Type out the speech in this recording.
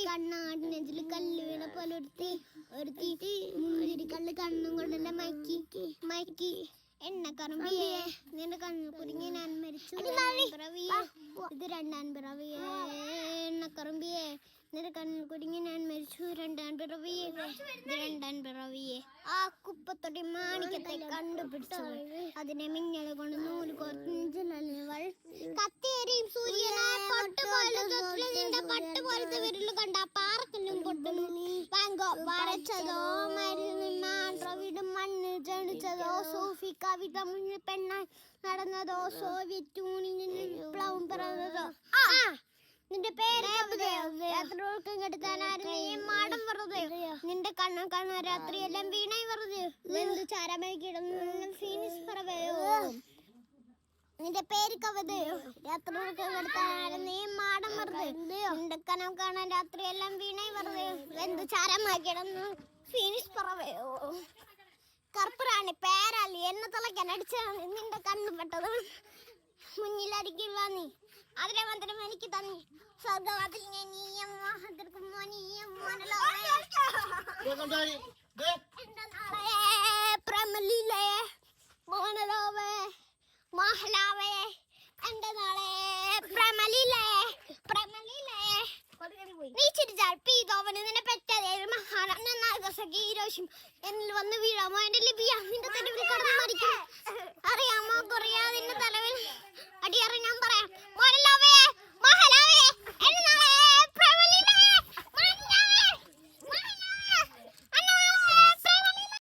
കണ്ണാടി നെഞ്ചില് കല്ല് വീണ പോലെ ഒരുത്തി മുന്തിരി കല്ല് കണ്ണും കൊണ്ടെല്ലാം മയക്കി എണ്ണക്കറമ്പിയേ നിന്റെ കണ്ണിൽ കുരുങ്ങി ഞാൻ മരിച്ചു. ഇത് രണ്ടാം പിറവിയേ എണ്ണക്കറമ്പിയേ നിന്റെ കണ്ണിൽ കുരുങ്ങി ഞാൻ മരിച്ചു. രണ്ടാം പിറവിയേ ആ കുപ്പത്തൊടി മാണിക്കത്തെ കണ്ടുപിടിച്ചു. അതിനെ മിന്നൽ കൊണ്ട് നൂല് കോർത്തിവൾ കത്തേരിയും സൂര്യനായ നിന്റെ പട്ട് പോലത്തെ വിരല് കണ്ട പാറക്കല്ലും പൊട്ടും. വാങ്കോ വരച്ചതോ മരുന്നിടും മണ്ണ് ജണിച്ചതോ സൂഫി കവിത മുന്നിൽ പെണ്ണായി നടന്നതോ സോവിയറ്റ് യൂണിയൻ വിപ്ലവം പിറന്നതോ. നിന്റെ പേര് മാടം വെറുതെ നിന്റെ കണ്ണ രാത്രിയെല്ലാം വീണായി വെറുതെ വെന്തു ചാരമായി കിടന്നു ഫീനിസ് പറവയോ. നിന്റെ പേര് കവിതയോ രാത്രികൾക്ക് കിടത്താനായിരുന്നു മാടം വെറുതെ നിന്റെ കനം കാണാൻ രാത്രിയെല്ലാം വീണായി വെറുതെ വെന്തു ചാരമായി കിടന്നു ഫീനിസ് പറവയോ. കറുപ്പറാണി പേരാലി എന്നെ തിളക്കാൻ അടിച്ചാണ് നിന്റെ കണ്ണു പെട്ടത്. മുന്നിലരികിൽ നീ അതിനെ മന്ത്രം എനിക്ക് തന്നി സ്വർഗവാതിൽ നീ ചിരിച്ചാൽ പീതോവന് നിന്നെ പെറ്റതേ എന്നിൽ വന്ന് വീഴാമോ എന്റെ ലിപിയ നിന്റെ തെരുവിൽ കടന്നു മരിക്കും. അറിയാമോ കുറയാ നിന്റെ തലവിൽ അടിയറി ഞാൻ പറയാം.